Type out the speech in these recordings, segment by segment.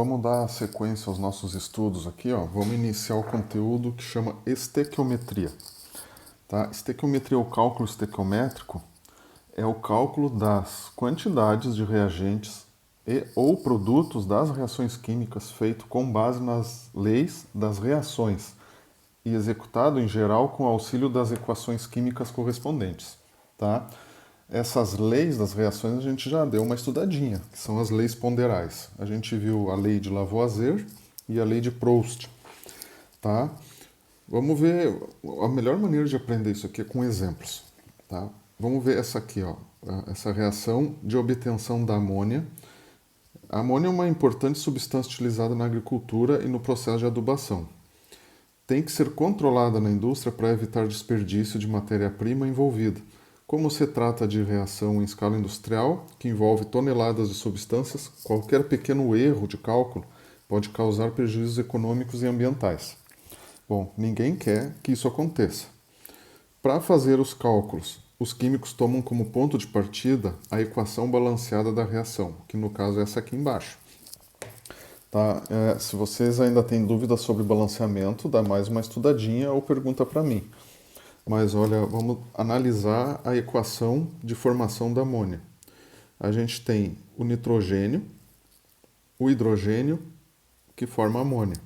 vamos dar sequência aos nossos estudos aqui, ó. Vamos iniciar o conteúdo que chama estequiometria. Tá? Estequiometria ou cálculo estequiométrico é o cálculo das quantidades de reagentes e ou produtos das reações químicas feito com base nas leis das reações e executado em geral com auxílio das equações químicas correspondentes. Tá? Essas leis das reações a gente já deu uma estudadinha, que são as leis ponderais. A gente viu a lei de Lavoisier e a lei de Proust. Tá? Vamos ver, a melhor maneira de aprender isso aqui é com exemplos. Tá? Vamos ver essa aqui, ó, essa reação de obtenção da amônia. A amônia é uma importante substância utilizada na agricultura e no processo de adubação. Tem que ser controlada na indústria para evitar desperdício de matéria-prima envolvida. Como se trata de reação em escala industrial, que envolve toneladas de substâncias, qualquer pequeno erro de cálculo pode causar prejuízos econômicos e ambientais. Bom, ninguém quer que isso aconteça. Para fazer os cálculos, os químicos tomam como ponto de partida a equação balanceada da reação, que no caso é essa aqui embaixo. Tá? Se vocês ainda têm dúvidas sobre balanceamento, dá mais uma estudadinha ou pergunta para mim. Mas olha, vamos analisar a equação de formação da amônia. A gente tem o nitrogênio, o hidrogênio, que forma a amônia.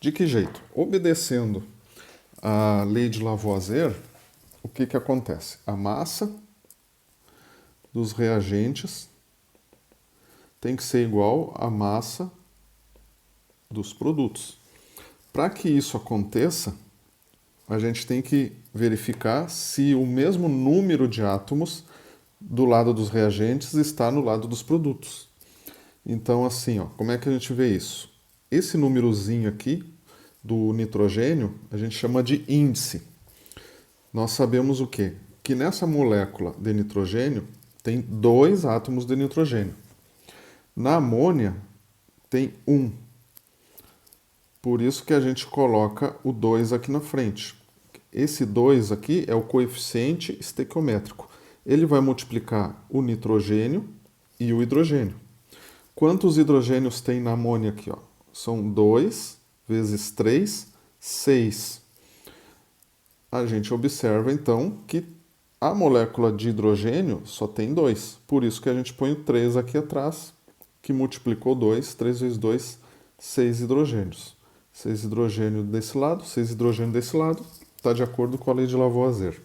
De que jeito? Obedecendo a lei de Lavoisier, o que acontece? A massa dos reagentes tem que ser igual à massa dos produtos. Para que isso aconteça, a gente tem que verificar se o mesmo número de átomos do lado dos reagentes está no lado dos produtos. Então, assim, ó, como é que a gente vê isso? Esse númerozinho aqui do nitrogênio a gente chama de índice. Nós sabemos o quê? Que nessa molécula de nitrogênio tem 2 átomos de nitrogênio. Na amônia tem 1. Por isso que a gente coloca o 2 aqui na frente. Esse 2 aqui é o coeficiente estequiométrico. Ele vai multiplicar o nitrogênio e o hidrogênio. Quantos hidrogênios tem na amônia aqui? Ó? São 2 vezes 3, 6. A gente observa então que a molécula de hidrogênio só tem 2. Por isso que a gente põe o 3 aqui atrás, que multiplicou 2, 3 vezes 2, 6 hidrogênios. 6 hidrogênios desse lado, 6 hidrogênios desse lado, está de acordo com a lei de Lavoisier.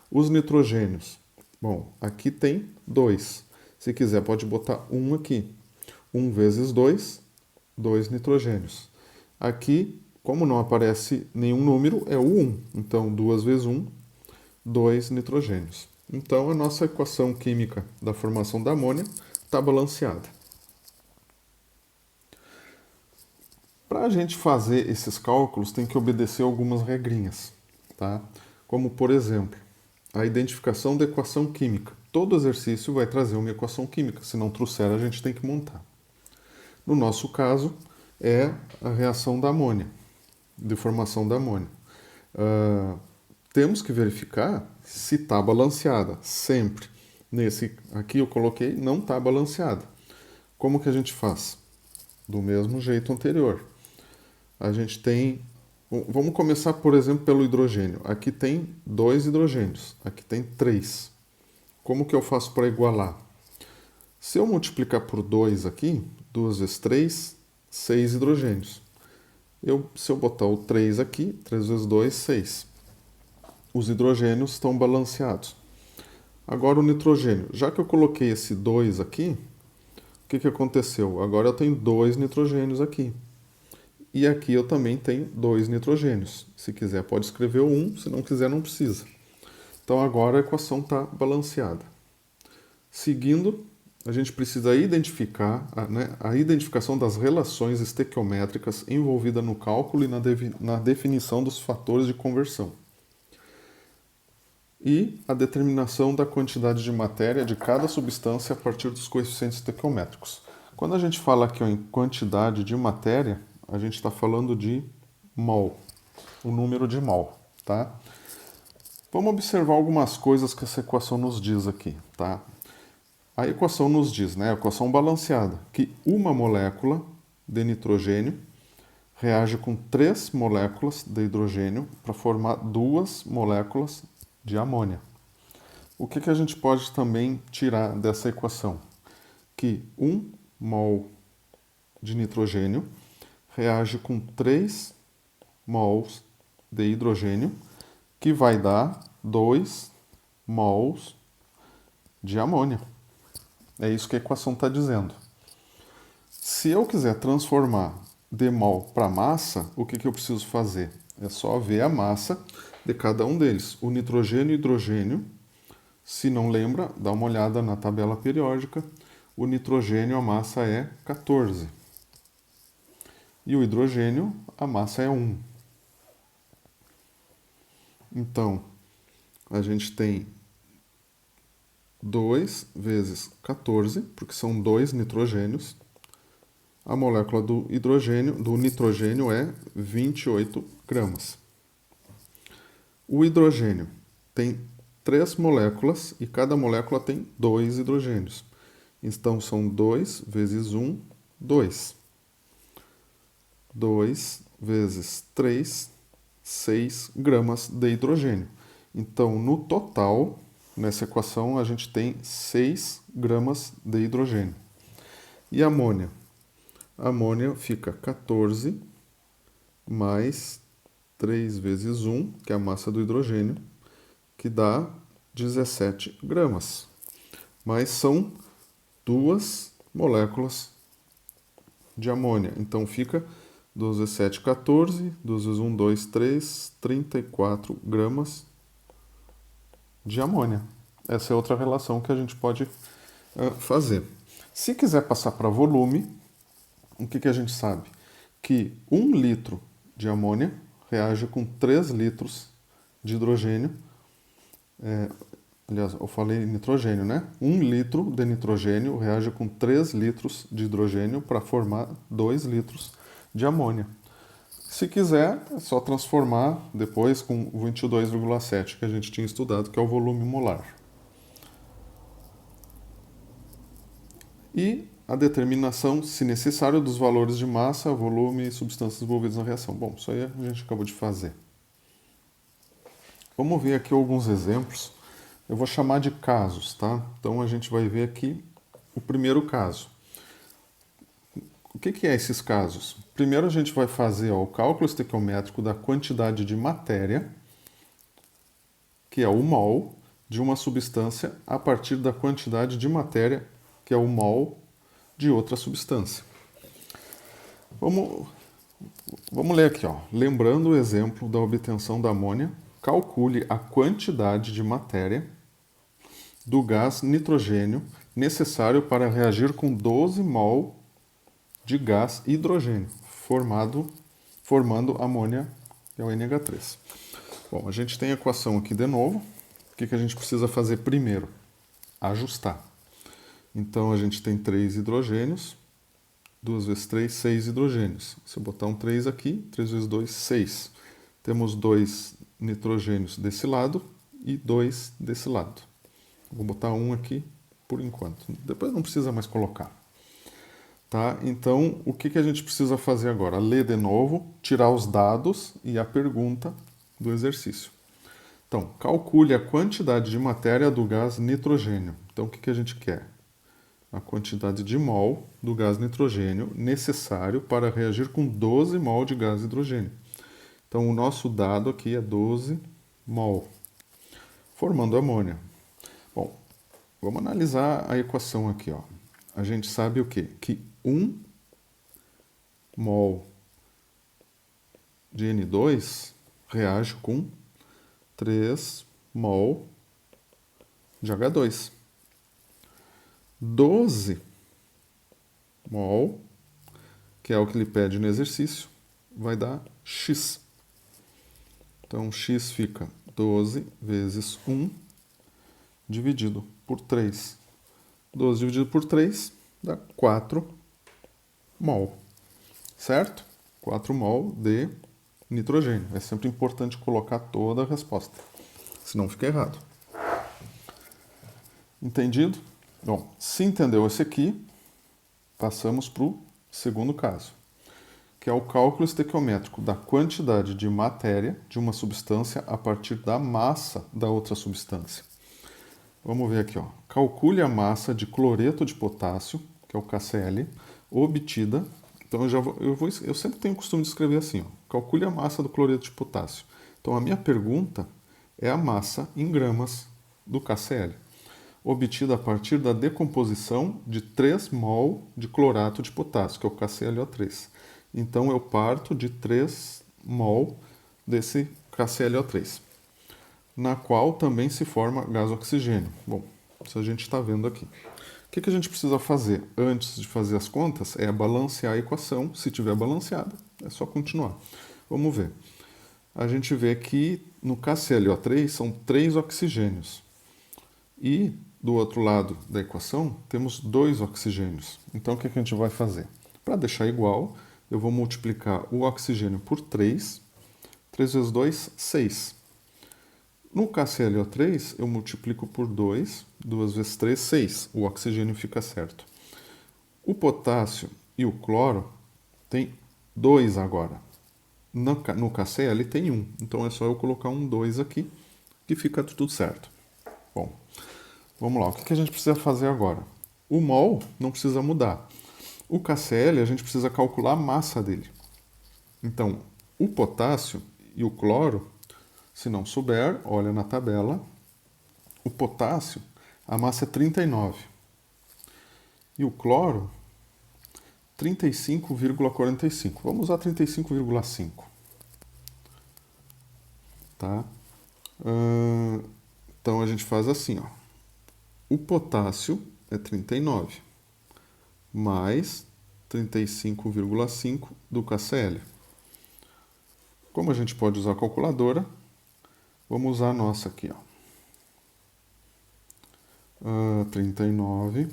Os nitrogênios, bom, aqui tem 2. Se quiser pode botar 1 aqui. 1 vezes 2, 2 nitrogênios. Aqui, como não aparece nenhum número, é o 1. Então, 2 vezes 1, 2 nitrogênios. Então, a nossa equação química da formação da amônia está balanceada. Para a gente fazer esses cálculos, tem que obedecer algumas regrinhas, tá? Como, por exemplo, a identificação da equação química. Todo exercício vai trazer uma equação química. Se não trouxer, a gente tem que montar. No nosso caso, é a reação da amônia, de formação da amônia. Temos que verificar se está balanceada, sempre. Nesse aqui eu coloquei, não está balanceada. Como que a gente faz? Do mesmo jeito anterior. A gente tem... Vamos começar, por exemplo, pelo hidrogênio. Aqui tem 2 hidrogênios, aqui tem 3. Como que eu faço para igualar? Se eu multiplicar por 2 aqui, 2 vezes 3, 6 hidrogênios. Se eu botar o 3 aqui, 3 vezes 2, 6. Os hidrogênios estão balanceados. Agora o nitrogênio. Já que eu coloquei esse 2 aqui, o que aconteceu? Agora eu tenho 2 nitrogênios aqui. E aqui eu também tenho 2 nitrogênios. Se quiser pode escrever o 1, se não quiser não precisa. Então agora a equação está balanceada. Seguindo, a gente precisa identificar a identificação das relações estequiométricas envolvida no cálculo e na definição dos fatores de conversão. E a determinação da quantidade de matéria de cada substância a partir dos coeficientes estequiométricos. Quando a gente fala aqui em quantidade de matéria, a gente está falando de mol, o número de mol, tá? Vamos observar algumas coisas que essa equação nos diz aqui, tá? A equação nos diz, né, a equação balanceada, que uma molécula de nitrogênio reage com 3 moléculas de hidrogênio para formar 2 moléculas de amônia. O que a gente pode também tirar dessa equação? Que 1 mol de nitrogênio reage com 3 mols de hidrogênio, que vai dar 2 mols de amônia. É isso que a equação está dizendo. Se eu quiser transformar de mol para massa, o que eu preciso fazer? É só ver a massa de cada um deles. O nitrogênio e o hidrogênio, se não lembra, dá uma olhada na tabela periódica. O nitrogênio, a massa é 14. E o hidrogênio, a massa é 1. Então, a gente tem 2 vezes 14, porque são 2 nitrogênios. A molécula do nitrogênio é 28 gramas. O hidrogênio tem 3 moléculas e cada molécula tem 2 hidrogênios. Então, são 2 vezes 1, 2. 2 vezes 3, 6 gramas de hidrogênio. Então, no total, nessa equação, a gente tem 6 gramas de hidrogênio. E a amônia? A amônia fica 14 mais 3 vezes 1, que é a massa do hidrogênio, que dá 17 gramas. Mas são 2 moléculas de amônia. Então fica 17, 14, 2 vezes 1, 2, 3, 34 gramas de amônia. Essa é outra relação que a gente pode fazer. Se quiser passar para volume, o que a gente sabe? Que 1 litro de amônia reage com 3 litros de hidrogênio. Aliás, eu falei nitrogênio, né? 1 litro de nitrogênio reage com 3 litros de hidrogênio para formar 2 litros de amônia. Se quiser, é só transformar depois com 22,7 que a gente tinha estudado, que é o volume molar. E a determinação, se necessário, dos valores de massa, volume e substâncias envolvidas na reação. Bom, isso aí a gente acabou de fazer. Vamos ver aqui alguns exemplos. Eu vou chamar de casos, tá? Então a gente vai ver aqui o primeiro caso. O que é esses casos? Primeiro a gente vai fazer o cálculo estequiométrico da quantidade de matéria, que é o mol, de uma substância a partir da quantidade de matéria, que é o mol de outra substância. Vamos ler aqui, ó. Lembrando o exemplo da obtenção da amônia, calcule a quantidade de matéria do gás nitrogênio necessário para reagir com 12 mol de gás hidrogênio, formando amônia, que é o NH3. Bom, a gente tem a equação aqui de novo. O que a gente precisa fazer primeiro? Ajustar. Então, a gente tem 3 hidrogênios, 2 vezes 3, 6 hidrogênios. Se eu botar um 3 aqui, 3 vezes 2, 6. Temos 2 nitrogênios desse lado e 2 desse lado. Vou botar um aqui por enquanto. Depois não precisa mais colocar. Tá? Então, o que a gente precisa fazer agora? Ler de novo, tirar os dados e a pergunta do exercício. Então, calcule a quantidade de matéria do gás nitrogênio. Então, o que a gente quer? A quantidade de mol do gás nitrogênio necessário para reagir com 12 mol de gás hidrogênio. Então, o nosso dado aqui é 12 mol, formando amônia. Bom, vamos analisar a equação aqui, ó. A gente sabe o quê? Que 1 mol de N2 reage com 3 mol de H2. 12 mol, que é o que ele pede no exercício, vai dar X. Então, X fica 12 vezes 1 dividido por 3. 12 dividido por 3 dá 4 mol, certo? 4 mol de nitrogênio. É sempre importante colocar toda a resposta, senão fica errado. Entendido? Bom, se entendeu esse aqui, passamos para o segundo caso, que é o cálculo estequiométrico da quantidade de matéria de uma substância a partir da massa da outra substância. Vamos ver aqui, ó. Calcule a massa de cloreto de potássio, que é o KCl, obtida. Então eu sempre tenho o costume de escrever assim, ó. Calcule a massa do cloreto de potássio. Então a minha pergunta é a massa em gramas do KCl, obtida a partir da decomposição de 3 mol de clorato de potássio, que é o KClO3. Então eu parto de 3 mol desse KClO3, na qual também se forma gás oxigênio. Bom, isso a gente está vendo aqui. O que a gente precisa fazer antes de fazer as contas é balancear a equação. Se tiver balanceada, é só continuar. Vamos ver. A gente vê que no KClO3 são 3 oxigênios. E do outro lado da equação temos 2 oxigênios. Então o que a gente vai fazer? Para deixar igual, eu vou multiplicar o oxigênio por 3. 3 vezes 2, 6. No KClO3, eu multiplico por 2, 2 vezes 3, 6. O oxigênio fica certo. O potássio e o cloro tem 2 agora. No KCl tem 1. Então é só eu colocar um 2 aqui, que fica tudo certo. Bom, vamos lá. O que a gente precisa fazer agora? O mol não precisa mudar. O KCl, a gente precisa calcular a massa dele. Então, o potássio e o cloro, se não souber, olha na tabela. O potássio, a massa é 39. E o cloro, 35,45. Vamos usar 35,5. Tá? Então a gente faz assim, ó. O potássio é 39, mais 35,5 do KCl. Como a gente pode usar a calculadora, vamos usar a nossa aqui, ó. 39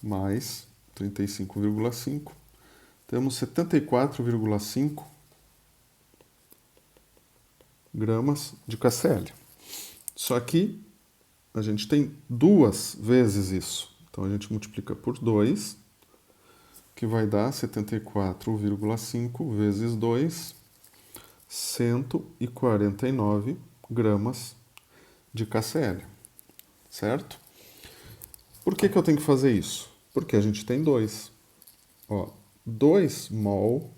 mais 35,5. Temos 74,5 gramas de KCl. Só que a gente tem 2 vezes isso. Então a gente multiplica por 2, que vai dar 74,5 vezes 2, 149 gramas de KCl. Certo? Por que eu tenho que fazer isso? Porque a gente tem 2. 2 mol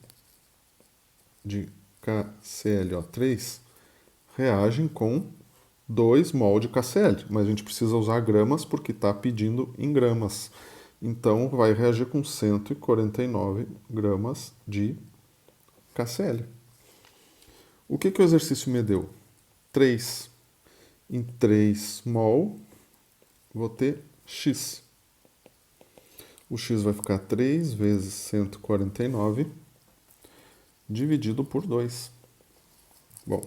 de KClO3 reagem com 2 mol de KCl, mas a gente precisa usar gramas porque está pedindo em gramas. Então vai reagir com 149 gramas de KCl. O que o exercício me deu? 3. Em 3 mol, vou ter X. O X vai ficar 3 vezes 149 dividido por 2. Bom,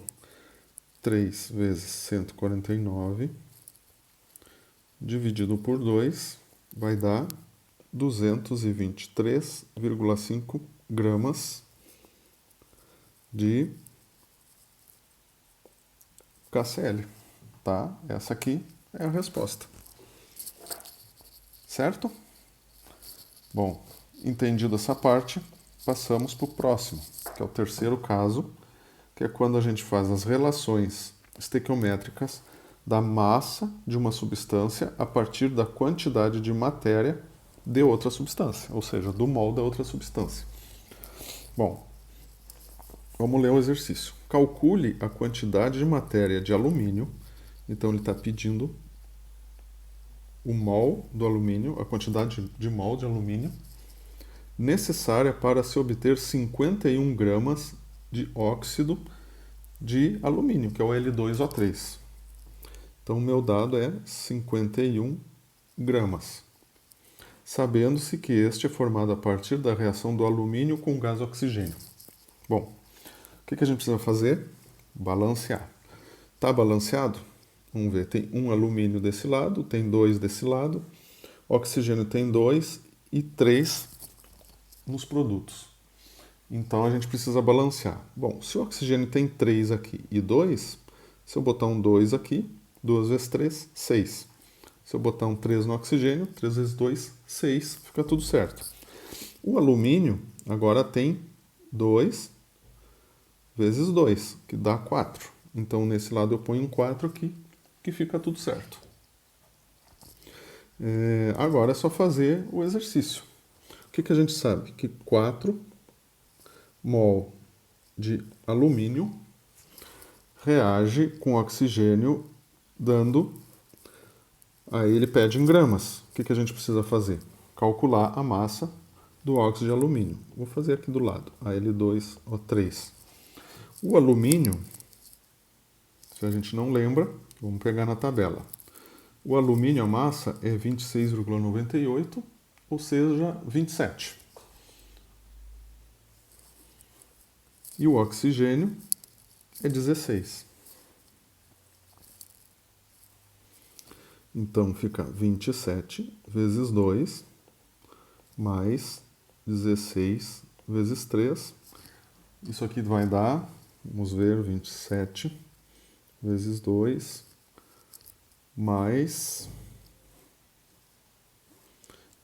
3 vezes 149 dividido por 2 vai dar 223,5 gramas de KCl. Tá? Essa aqui é a resposta. Certo? Bom, entendido essa parte, passamos para o próximo, que é o terceiro caso, que é quando a gente faz as relações estequiométricas da massa de uma substância a partir da quantidade de matéria de outra substância, ou seja, do mol da outra substância. Bom, vamos ler o exercício. Calcule a quantidade de matéria de alumínio. Então ele está pedindo o mol do alumínio, a quantidade de mol de alumínio necessária para se obter 51 gramas de óxido de alumínio, que é o L2O3. Então o meu dado é 51 gramas. Sabendo-se que este é formado a partir da reação do alumínio com gás oxigênio. Bom, o que a gente precisa fazer? Balancear. Está balanceado? Vamos ver, tem um alumínio desse lado, tem 2 desse lado, oxigênio tem 2 e 3 nos produtos. Então a gente precisa balancear. Bom, se o oxigênio tem 3 aqui e 2, se eu botar um 2 aqui, 2 vezes 3, 6. Se eu botar um 3 no oxigênio, 3 vezes 2, 6, fica tudo certo. O alumínio agora tem 2 vezes 2, que dá 4. Então, nesse lado eu ponho um 4 aqui, que fica tudo certo. Agora é só fazer o exercício. O que a gente sabe? Que 4 mol de alumínio reage com oxigênio, dando... Aí ele pede em gramas. O que a gente precisa fazer? Calcular a massa do óxido de alumínio. Vou fazer aqui do lado, Al2O3. O alumínio, se a gente não lembra, vamos pegar na tabela. O alumínio, a massa é 26,98, ou seja, 27. E o oxigênio é 16. Então fica 27 vezes 2 mais 16 vezes 3. Isso aqui vai dar, vamos ver, 27 vezes 2 mais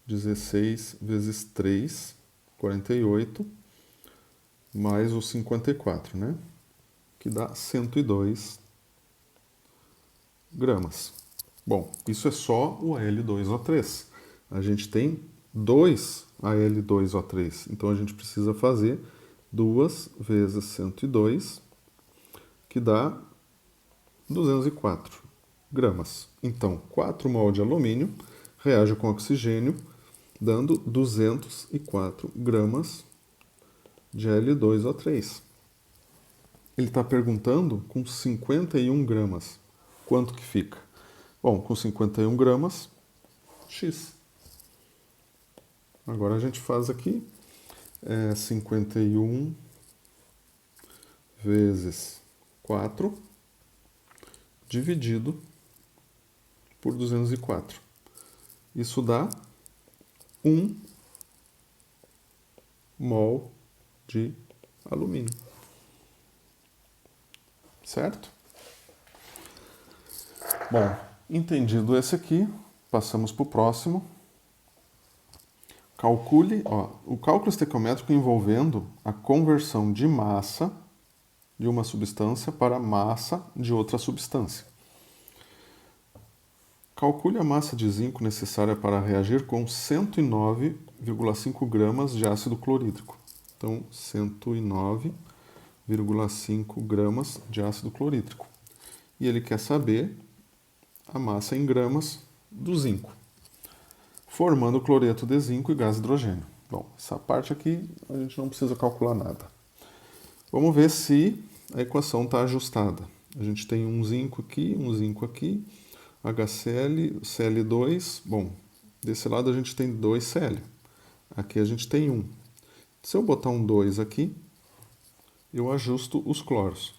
16 vezes 3, 48, mais os 54, né? Que dá 102 gramas. Bom, isso é só o Al2O3. A gente tem 2 Al2O3, então a gente precisa fazer 2 vezes 102, que dá 204 gramas. Então, 4 mol de alumínio reage com oxigênio, dando 204 gramas de Al2O3. Ele está perguntando com 51 gramas, quanto que fica? Bom, com 51 gramas, X. Agora a gente faz aqui 51 vezes 4 dividido por 204. Isso dá 1 mol de alumínio. Certo? Bom, entendido esse aqui, passamos para o próximo. Calcule, o cálculo estequiométrico envolvendo a conversão de massa de uma substância para massa de outra substância. Calcule a massa de zinco necessária para reagir com 109,5 gramas de ácido clorídrico. Então, 109,5 gramas de ácido clorídrico. E ele quer saber a massa em gramas do zinco, formando cloreto de zinco e gás hidrogênio. Bom, essa parte aqui a gente não precisa calcular nada. Vamos ver se a equação está ajustada. A gente tem um zinco aqui, HCl, Cl2. Bom, desse lado a gente tem 2Cl. Aqui a gente tem 1. Se eu botar um 2 aqui, eu ajusto os cloros.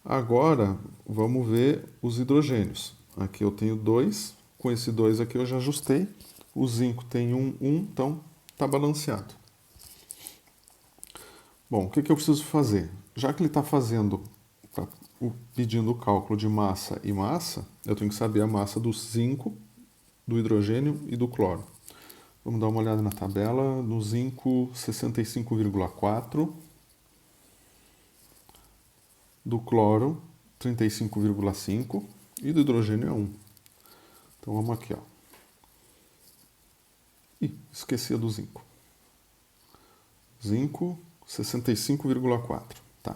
Agora, vamos ver os hidrogênios. Aqui eu tenho 2. Com esse 2 aqui eu já ajustei. O zinco tem 1, então está balanceado. Bom, o que eu preciso fazer? Já que ele está pedindo o cálculo de massa e massa, eu tenho que saber a massa do zinco, do hidrogênio e do cloro. Vamos dar uma olhada na tabela. No zinco, 65,4. Do cloro, 35,5. E do hidrogênio é 1. Então vamos aqui, Ih, esqueci do zinco. Zinco, 65,4. Tá.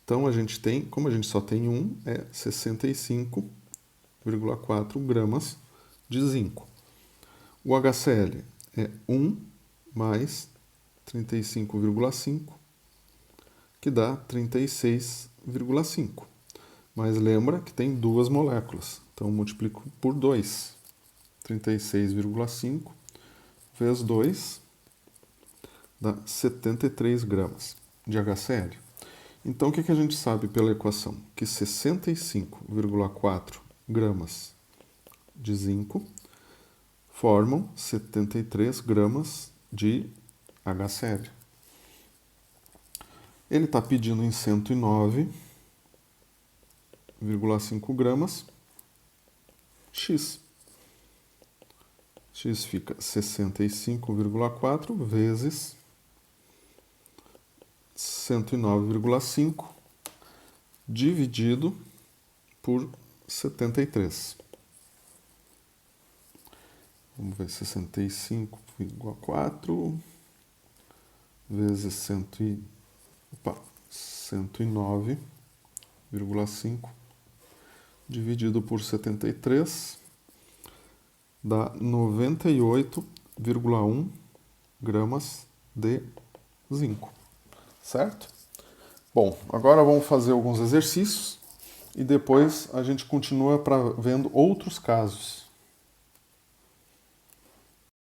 Então a gente tem, como a gente só tem 1, é 65,4 gramas de zinco. O HCl é 1 mais 35,5, que dá 36,5. Mas lembra que tem duas moléculas, então multiplico por 2. 36,5 vezes 2 dá 73 gramas de HCl. Então, o que a gente sabe pela equação? Que 65,4 gramas de zinco formam 73 gramas de HCl. Ele está pedindo em 109,5 gramas X. X fica 65,4 vezes 109,5 dividido por 73. Vamos ver, 65,4 vezes 109,5 dividido por 73 dá 98,1 gramas de zinco, certo? Bom, agora vamos fazer alguns exercícios e depois a gente continua vendo outros casos.